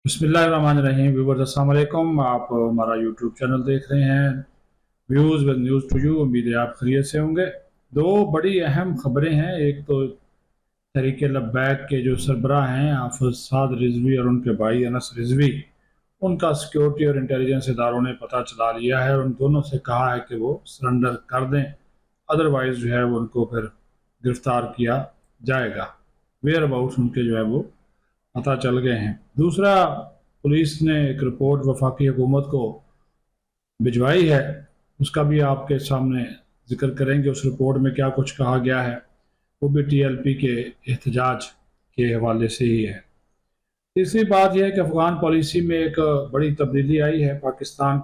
بسم اللہ الرحمن الرحیم ویورز السلام علیکم۔ آپ ہمارا یوٹیوب چینل دیکھ رہے ہیں views with news to you. امید ہے آپ خیریت سے ہوں گے۔ دو بڑی اہم خبریں ہیں۔ ایک تو تحریک لبیک کے جو سربراہ ہیں حافظ سعد رضوی اور ان کے بھائی انس رضوی، ان کا سیکیورٹی اور انٹیلیجنس اداروں نے پتہ چلا لیا ہے اور ان دونوں سے کہا ہے کہ وہ سرنڈر کر دیں، ادروائز جو ہے وہ ان کو پھر گرفتار کیا جائے گا۔ ویئر اباؤٹس ان کے جو ہے وہ پتہ چل گئے ہیں۔ دوسرا، پولیس نے ایک رپورٹ وفاقی حکومت کو بھجوائی ہے، اس کا بھی آپ کے سامنے ذکر کریں گے۔ اس رپورٹ میں کیا کچھ کہا گیا ہے، وہ بھی ٹی ایل پی کے احتجاج کے حوالے سے ہی ہے۔ تیسری بات یہ ہے کہ افغان پالیسی میں ایک بڑی تبدیلی آئی ہے۔ پاکستان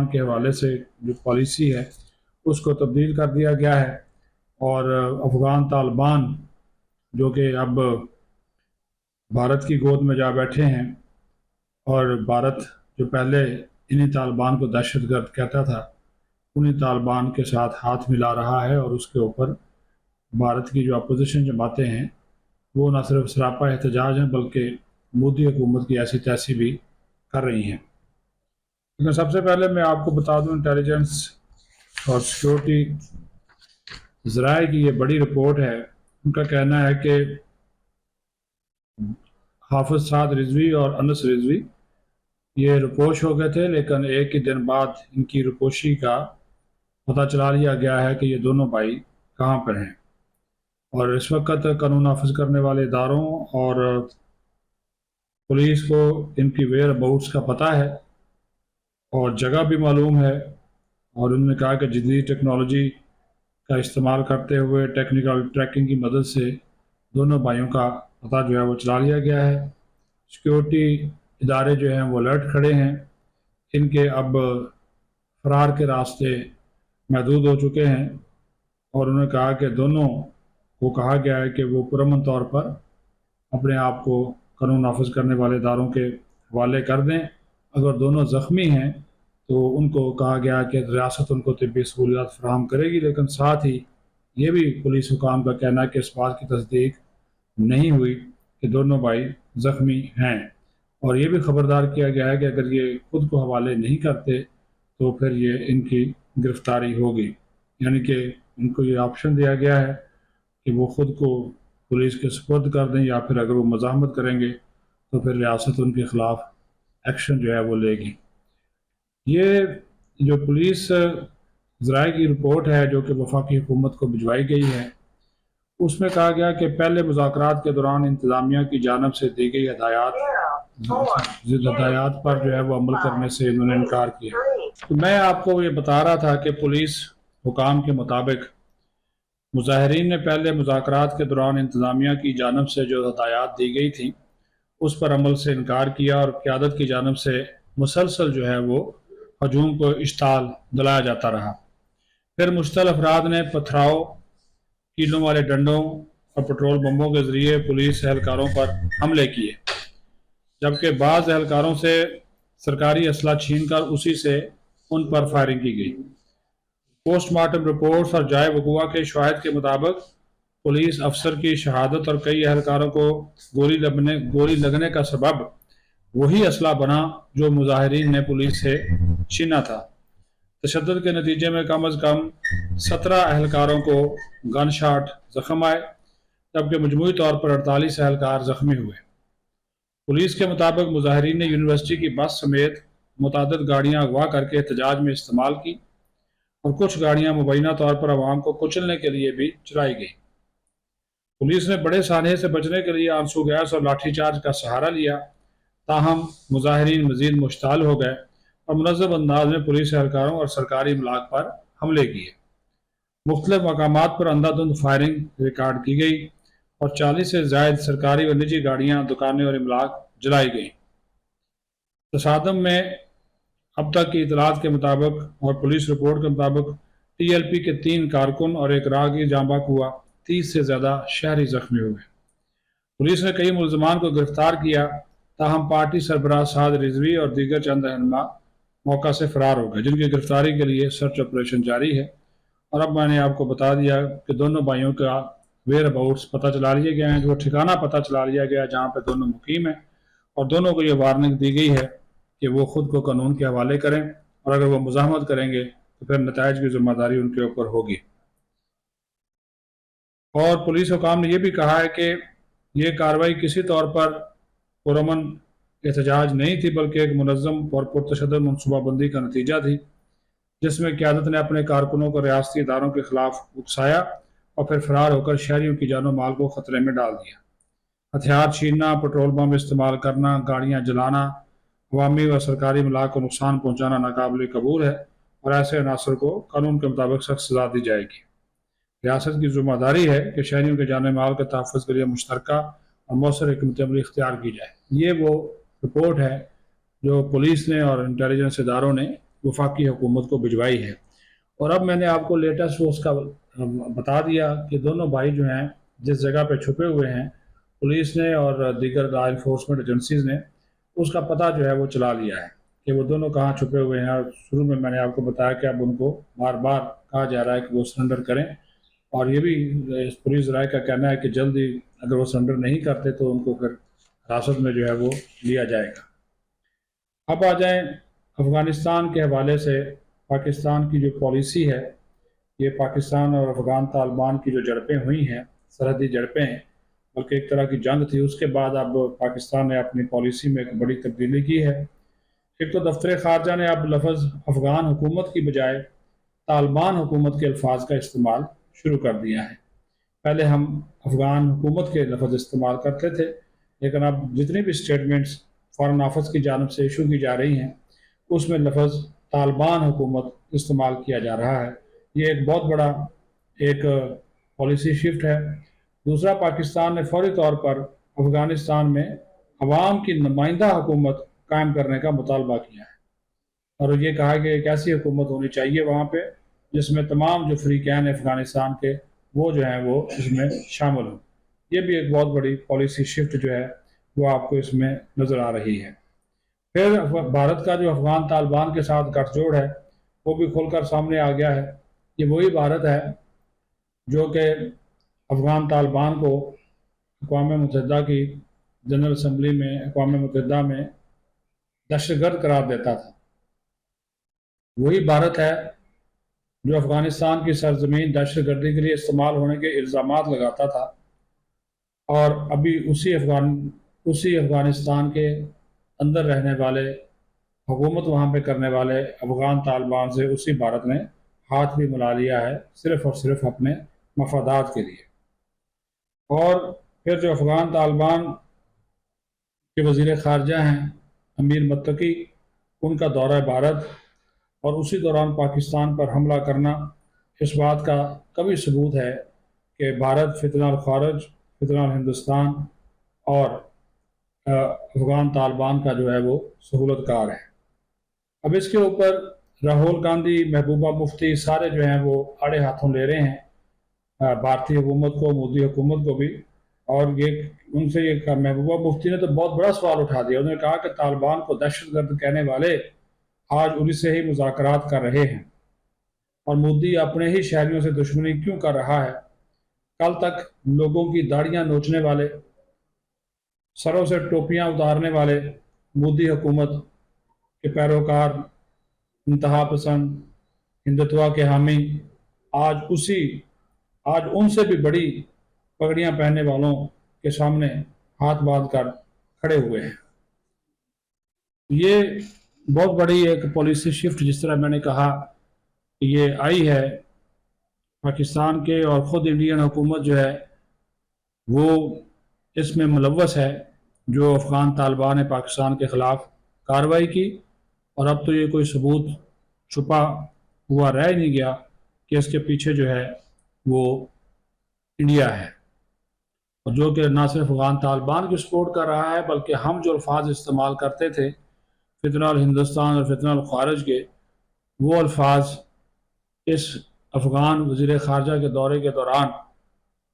کے حوالے سے جو پالیسی ہے اس کو تبدیل کر دیا گیا ہے، اور افغان طالبان جو کہ اب بھارت کی گود میں جا بیٹھے ہیں، اور بھارت جو پہلے انہی طالبان کو دہشت گرد کہتا تھا، انہی طالبان کے ساتھ ہاتھ ملا رہا ہے، اور اس کے اوپر بھارت کی جو اپوزیشن جماعتیں ہیں وہ نہ صرف سراپا احتجاج ہیں بلکہ مودی حکومت کی ایسی تیسی بھی کر رہی ہیں۔ لیکن سب سے پہلے میں آپ کو بتا دوں، انٹیلیجنس اور سیکورٹی ذرائع کی یہ بڑی رپورٹ ہے۔ ان کا کہنا ہے کہ حافظ سعد رضوی اور انس رضوی یہ رپوش ہو گئے تھے، لیکن ایک ہی دن بعد ان کی رپوشی کا پتہ چلا لیا گیا ہے کہ یہ دونوں بھائی کہاں پر ہیں، اور اس وقت قانون نافذ کرنے والے اداروں اور پولیس کو ان کی ویئر اباؤٹس کا پتہ ہے اور جگہ بھی معلوم ہے، اور انہوں نے کہا کہ جدید ٹیکنالوجی کا استعمال کرتے ہوئے ٹیکنیکل ٹریکنگ کی مدد سے دونوں بھائیوں کا پتہ جو ہے وہ چلا لیا گیا ہے۔ سیکیورٹی ادارے جو ہیں وہ الرٹ کھڑے ہیں، ان کے اب فرار کے راستے محدود ہو چکے ہیں، اور انہوں نے کہا کہ دونوں کو کہا گیا ہے کہ وہ پرامن طور پر اپنے آپ کو قانون نافذ کرنے والے اداروں کے حوالے کر دیں۔ اگر دونوں زخمی ہیں تو ان کو کہا گیا کہ ریاست ان کو طبی سہولیات فراہم کرے گی، لیکن ساتھ ہی یہ بھی پولیس حکام کا کہنا ہے کہ اس بات کی تصدیق نہیں ہوئی کہ دونوں بھائی زخمی ہیں، اور یہ بھی خبردار کیا گیا ہے کہ اگر یہ خود کو حوالے نہیں کرتے تو پھر یہ ان کی گرفتاری ہوگی، یعنی کہ ان کو یہ آپشن دیا گیا ہے کہ وہ خود کو پولیس کے سپرد کر دیں، یا پھر اگر وہ مزاحمت کریں گے تو پھر ریاست ان کے خلاف ایکشن جو ہے وہ لے گی۔ یہ جو پولیس ذرائع کی رپورٹ ہے جو کہ وفاقی حکومت کو بھجوائی گئی ہے، اس میں کہا گیا کہ پہلے مذاکرات کے دوران انتظامیہ کی جانب سے دی گئی ہدایات پر جو ہے وہ عمل کرنے سے انہوں نے انکار کیا۔ تو میں آپ کو یہ بتا رہا تھا کہ پولیس حکام کے مطابق مظاہرین نے پہلے مذاکرات کے دوران انتظامیہ کی جانب سے جو ہدایات دی گئی تھی اس پر عمل سے انکار کیا، اور قیادت کی جانب سے مسلسل جو ہے وہ ہجوم کو اشتعال دلایا جاتا رہا۔ پھر مشتعل افراد نے پتھراؤ، کیلوں والے ڈنڈوں اور پٹرول بمبوں کے ذریعے پولیس اہلکاروں پر حملے کیے، جبکہ بعض اہلکاروں سے سرکاری اسلحہ چھین کر اسی سے ان پر فائرنگ کی گئی۔ پوسٹ مارٹم رپورٹس اور جائے وقوع کے شواہد کے مطابق پولیس افسر کی شہادت اور کئی اہلکاروں کو گولی لگنے کا سبب وہی اسلحہ بنا جو مظاہرین نے پولیس سے چھینا تھا۔ تشدد کے نتیجے میں کم از کم 17 اہلکاروں کو گن شاٹ زخم آئے، جبکہ مجموعی طور پر 48 اہلکار زخمی ہوئے۔ پولیس کے مطابق مظاہرین نے یونیورسٹی کی بس سمیت متعدد گاڑیاں اغوا کر کے احتجاج میں استعمال کی، اور کچھ گاڑیاں مبینہ طور پر عوام کو کچلنے کے لیے بھی چلائی گئی۔ پولیس نے بڑے سانحے سے بچنے کے لیے آنسو گیس اور لاٹھی چارج کا سہارا لیا، تاہم مظاہرین مزید مشتعل ہو گئے اور منظم انداز میں پولیس اہلکاروں اور سرکاری املاک پر حملے کیے۔ مختلف مقامات پر اندھا دھند فائرنگ ریکارڈ کی گئی، اور 40 سے زائد سرکاری و نجی گاڑیاں، دکانیں اور املاک جلائی گئیں۔ تصادم میں اب تک کی اطلاعات کے مطابق اور پولیس رپورٹ کے مطابق ٹی ایل پی کے 3 کارکن اور ایک راہگیر جاں بحق ہوا، 30 سے زیادہ شہری زخمی ہوئے۔ پولیس نے کئی ملزمان کو گرفتار کیا، تاہم پارٹی سربراہ سعد رضوی اور دیگر چند رہنما موقع سے فرار ہو گئے، جن کی گرفتاری کے لیے سرچ آپریشن جاری ہے۔ اور اب میں نے آپ کو بتا دیا کہ دونوں بھائیوں کا ویئر اباؤٹس پتہ چلا لیے گئے ہیں، جو ٹھکانہ پتہ چلا لیا گیا جہاں پہ دونوں مقیم ہیں، اور دونوں کو یہ وارننگ دی گئی ہے کہ وہ خود کو قانون کے حوالے کریں، اور اگر وہ مزاحمت کریں گے تو پھر نتائج کی ذمہ داری ان کے اوپر ہوگی۔ اور پولیس حکام نے یہ بھی کہا ہے کہ یہ کارروائی کسی طور پر پرامن احتجاج نہیں تھی، بلکہ ایک منظم اور پرتشدد منصوبہ بندی کا نتیجہ تھی، جس میں قیادت نے اپنے کارکنوں کو ریاستی اداروں کے خلاف اکسایا اور پھر فرار ہو کر شہریوں کی جان و مال کو خطرے میں ڈال دیا۔ ہتھیار چھیننا، پٹرول بم استعمال کرنا، گاڑیاں جلانا، عوامی و سرکاری املاک کو نقصان پہنچانا ناقابل قبول ہے، اور ایسے عناصر کو قانون کے مطابق سخت سزا دی جائے گی۔ ریاست کی ذمہ داری ہے کہ شہریوں کے جان و مال کے تحفظ کے لیے مشترکہ اور مؤثر حکمت عملی اختیار کی جائے۔ یہ وہ رپورٹ ہے جو پولیس نے اور انٹیلیجنس اداروں نے وفاقی حکومت کو بھجوائی ہے۔ اور اب میں نے آپ کو لیٹسٹ اس کا بتا دیا کہ دونوں بھائی جو ہیں جس جگہ پہ چھپے ہوئے ہیں، پولیس نے اور دیگر لا انفورسمنٹ ایجنسیز نے اس کا پتہ جو ہے وہ چلا لیا ہے کہ وہ دونوں کہاں چھپے ہوئے ہیں۔ اور شروع میں نے آپ کو بتایا کہ اب ان کو بار بار کہا جا رہا ہے کہ وہ سرنڈر کریں، اور یہ بھی پولیس ذرائع کا کہنا ہے کہ جلد ہی اگر وہ سرنڈر نہیں کرتے تو ان کو پھر حراست میں جو ہے وہ لیا جائے گا۔ اب آ جائیں افغانستان کے حوالے سے۔ پاکستان کی جو پالیسی ہے، یہ پاکستان اور افغان طالبان کی جو جھڑپیں ہوئی ہیں، سرحدی جھڑپیں ہیں، بلکہ ایک طرح کی جنگ تھی، اس کے بعد اب پاکستان نے اپنی پالیسی میں ایک بڑی تبدیلی کی ہے۔ ایک تو دفتر خارجہ نے اب لفظ افغان حکومت کی بجائے طالبان حکومت کے الفاظ کا استعمال شروع کر دیا ہے۔ پہلے ہم افغان حکومت کے لفظ استعمال کرتے تھے، لیکن اب جتنی بھی اسٹیٹمنٹس فارن آفس کی جانب سے ایشو کی جا رہی ہیں، اس میں لفظ طالبان حکومت استعمال کیا جا رہا ہے۔ یہ ایک بہت بڑا ایک پالیسی شفٹ ہے۔ دوسرا، پاکستان نے فوری طور پر افغانستان میں عوام کی نمائندہ حکومت قائم کرنے کا مطالبہ کیا ہے، اور یہ کہا کہ ایک ایسی حکومت ہونی چاہیے وہاں پہ جس میں تمام جو فریقین افغانستان کے وہ جو ہیں وہ اس میں شامل ہوں۔ یہ بھی ایک بہت بڑی پالیسی شفٹ جو ہے وہ آپ کو اس میں نظر آ رہی ہے۔ پھر بھارت کا جو افغان طالبان کے ساتھ گٹھ جوڑ ہے وہ بھی کھل کر سامنے آ گیا ہے۔ یہ وہی بھارت ہے جو کہ افغان طالبان کو اقوام متحدہ کی جنرل اسمبلی میں، اقوام متحدہ میں دہشت گرد قرار دیتا تھا۔ وہی بھارت ہے جو افغانستان کی سرزمین دہشت گردی کے لیے استعمال ہونے کے الزامات لگاتا تھا، اور ابھی اسی افغانستان کے اندر رہنے والے، حکومت وہاں پہ کرنے والے افغان طالبان سے اسی بھارت نے ہاتھ بھی ملا لیا ہے، صرف اور صرف اپنے مفادات کے لیے۔ اور پھر جو افغان طالبان کے وزیر خارجہ ہیں امیر متقی، ان کا دورہ بھارت اور اسی دوران پاکستان پر حملہ کرنا، اس بات کا کبھی ثبوت ہے کہ بھارت فتنہ الخارج، فتنہ الہندوستان اور افغان طالبان کا جو ہے وہ سہولت کار ہے۔ اب اس کے اوپر راہول گاندھی، محبوبہ مفتی سارے جو ہیں وہ آڑے ہاتھوں لے رہے ہیں بھارتی حکومت کو، مودی حکومت کو بھی۔ اور یہ ان سے یہ محبوبہ مفتی نے تو بہت بڑا سوال اٹھا دیا، انہوں نے کہا کہ طالبان کو دہشت گرد کہنے والے آج انہیں سے ہی مذاکرات کر رہے ہیں، اور مودی اپنے ہی شہریوں سے دشمنی کیوں کر رہا ہے؟ کل تک لوگوں کی داڑیاں نوچنے والے، سروں سے ٹوپیاں اتارنے والے مودی حکومت کے پیروکار، انتہا پسند، ہندوتوا کے حامی، آج ان سے بھی بڑی پگڑیاں پہننے والوں کے سامنے ہاتھ باندھ کر کھڑے ہوئے ہیں۔ یہ بہت بڑی ایک پالیسی شفٹ، جس طرح میں نے کہا، یہ آئی ہے پاکستان کے، اور خود انڈین حکومت جو ہے وہ اس میں ملوث ہے، جو افغان طالبان نے پاکستان کے خلاف کارروائی کی، اور اب تو یہ کوئی ثبوت چھپا ہوا رہ نہیں گیا کہ اس کے پیچھے جو ہے وہ انڈیا ہے، اور جو کہ نہ صرف افغان طالبان کی سپورٹ کر رہا ہے، بلکہ ہم جو الفاظ استعمال کرتے تھے فتنہ الہندوستان اور فتنہ الخارج کے، وہ الفاظ اس افغان وزیر خارجہ کے دورے کے دوران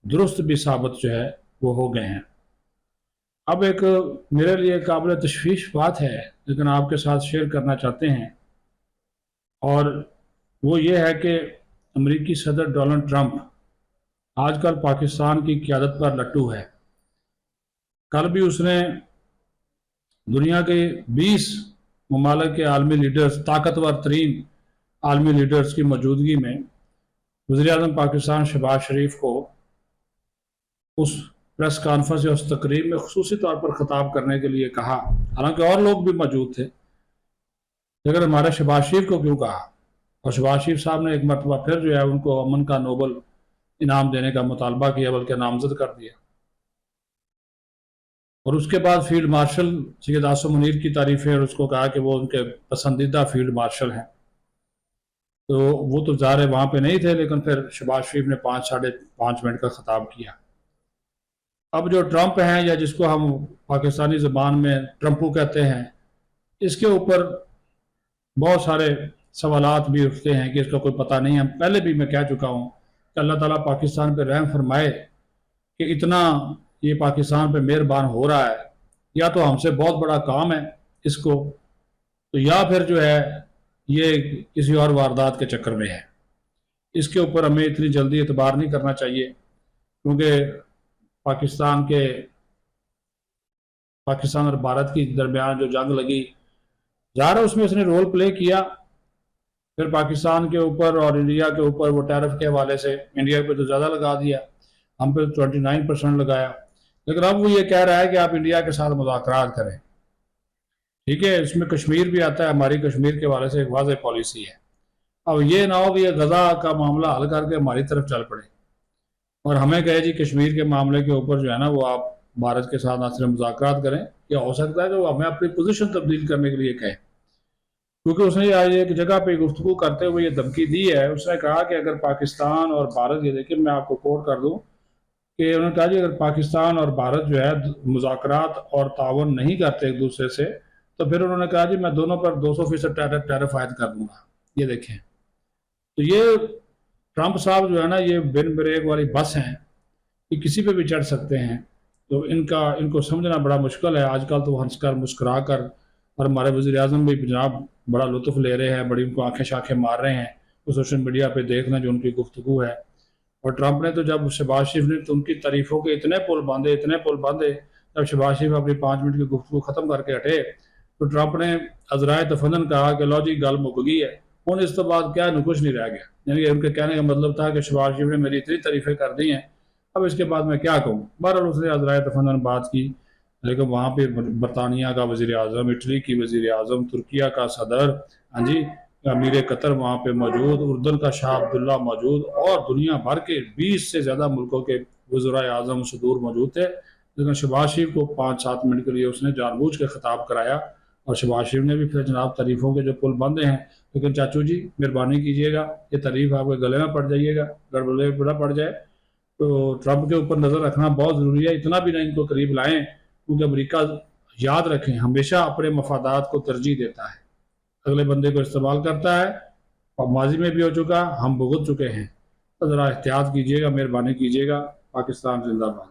درست بھی ثابت جو ہے وہ ہو گئے ہیں۔ اب ایک میرے لیے قابل تشویش بات ہے، لیکن آپ کے ساتھ شیئر کرنا چاہتے ہیں، اور وہ یہ ہے کہ امریکی صدر ڈونلڈ ٹرمپ آج کل پاکستان کی قیادت پر لٹو ہے۔ کل بھی اس نے دنیا کے 20 ممالک کے عالمی لیڈرز، طاقتور ترین عالمی لیڈرز کی موجودگی میں وزیر اعظم پاکستان شہباز شریف کو اس پریس کانفرنس یا اس تقریب میں خصوصی طور پر خطاب کرنے کے لیے کہا، حالانکہ اور لوگ بھی موجود تھے، لیکن ہمارے شہباز شریف کو کیوں کہا؟ اور شہباز شریف صاحب نے ایک مرتبہ پھر جو ہے ان کو امن کا نوبل انعام دینے کا مطالبہ کیا، بلکہ نامزد کر دیا۔ اور اس کے بعد فیلڈ مارشل سید آصم منیر کی تعریفیں، اور اس کو کہا کہ وہ ان کے پسندیدہ فیلڈ مارشل ہیں۔ تو وہ تو ظاہر وہاں پہ نہیں تھے، لیکن پھر شہباز شریف نے 5.5 منٹ کا خطاب کیا۔ اب جو ٹرمپ ہیں، یا جس کو ہم پاکستانی زبان میں ٹرمپو کہتے ہیں، اس کے اوپر بہت سارے سوالات بھی اٹھتے ہیں کہ اس کا کوئی پتہ نہیں ہے۔ پہلے بھی میں کہہ چکا ہوں کہ اللہ تعالیٰ پاکستان پہ رحم فرمائے کہ اتنا یہ پاکستان پہ مہربان ہو رہا ہے، یا تو ہم سے بہت بڑا کام ہے اس کو، تو یا پھر جو ہے یہ کسی اور واردات کے چکر میں ہے۔ اس کے اوپر ہمیں اتنی جلدی اعتبار نہیں کرنا چاہیے، کیونکہ پاکستان اور بھارت کی درمیان جو جنگ لگی، ظاہر ہے اس میں اس نے رول پلے کیا۔ پھر پاکستان کے اوپر اور انڈیا کے اوپر وہ ٹیرف کے حوالے سے انڈیا پہ تو زیادہ لگا دیا، ہم پہ 29% لگایا، لیکن اب وہ یہ کہہ رہا ہے کہ آپ انڈیا کے ساتھ مذاکرات کریں۔ ٹھیک ہے، اس میں کشمیر بھی آتا ہے، ہماری کشمیر کے حوالے سے ایک واضح پالیسی ہے۔ اب یہ نہ ہو کہ یہ غزہ کا معاملہ حل کر کے ہماری طرف چل پڑے اور ہمیں کہے جی کشمیر کے معاملے کے اوپر جو ہے نا وہ آپ بھارت کے ساتھ نہ صرف مذاکرات کریں، یا ہو سکتا ہے کہ وہ ہمیں اپنی پوزیشن تبدیل کرنے کے لیے کہے، کیونکہ اس نے آج ایک جگہ پہ گفتگو کرتے ہوئے یہ دھمکی دی ہے۔ اس نے کہا کہ اگر پاکستان اور بھارت، یہ دیکھیں میں آپ کو کوٹ کر دوں کہ انہوں نے کہا جی اگر پاکستان اور بھارت جو ہے مذاکرات اور تعاون نہیں کرتے ایک دوسرے سے، تو پھر انہوں نے کہا جی میں دونوں پر 200% ٹیرف عائد کر دوں گا۔ یہ دیکھیں، تو یہ ٹرمپ صاحب جو ہے نا یہ بن بریک والی بس ہیں، یہ کسی پہ بھی چڑھ سکتے ہیں، تو ان کو سمجھنا بڑا مشکل ہے۔ آج کل تو ہنس کر مسکرا کر، اور ہمارے وزیر اعظم بھی جناب بڑا لطف لے رہے ہیں، بڑی ان کو آنکھیں شاخیں مار رہے ہیں، وہ سوشل میڈیا پہ دیکھنا جو ان کی گفتگو ہے۔ اور ٹرمپ نے تو جب شہباز شریف نے تو ان کی تعریفوں کے اتنے پل باندھے، جب شہباز شریف اپنی 5 منٹ کی گفتگو ختم کر کے ہٹے تو ٹرمپ نے عذرائے تفنن کہا کہ لو جی گل مک گئی ہے، ان اس تو بعد کیا کچھ نہیں رہ گیا۔ یعنی کہ ان کے کہنے کا مطلب تھا کہ شہباز شریف نے میری اتنی تعریفیں کر دی ہیں، اب اس کے بعد میں کیا کہوں۔ بہرحال اس نے عذرائے تفنن بات کی، لیکن وہاں پہ برطانیہ کا وزیر اعظم، اٹلی کی وزیر اعظم، ترکیہ کا صدر، ہاں جی امیر قطر وہاں پہ موجود، اردن کا شاہ عبداللہ موجود، اور دنیا بھر کے 20 سے زیادہ ملکوں کے وزرائے اعظم صدور موجود تھے، لیکن شہباز شریف کو 5-7 منٹ کے لیے اس نے جان بوجھ کے خطاب کرایا، اور شہباز شریف نے بھی پھر جناب تعریفوں کے جو پل باندھے ہیں۔ لیکن چاچو جی مہربانی کیجیے گا، یہ تعریف آپ کے گلے میں پڑ جائیے گا، گلے میں پڑ جائے تو ٹرمپ کے اوپر نظر رکھنا بہت ضروری ہے۔ اتنا بھی نہ ان کو قریب لائیں، کیونکہ امریکہ یاد رکھیں ہمیشہ اپنے مفادات کو ترجیح دیتا ہے، اگلے بندے کو استعمال کرتا ہے، اور ماضی میں بھی ہو چکا، ہم بھگت چکے ہیں۔ تو ذرا احتیاط کیجیے گا، مہربانی کیجیے گا۔ پاکستان زندہ باد۔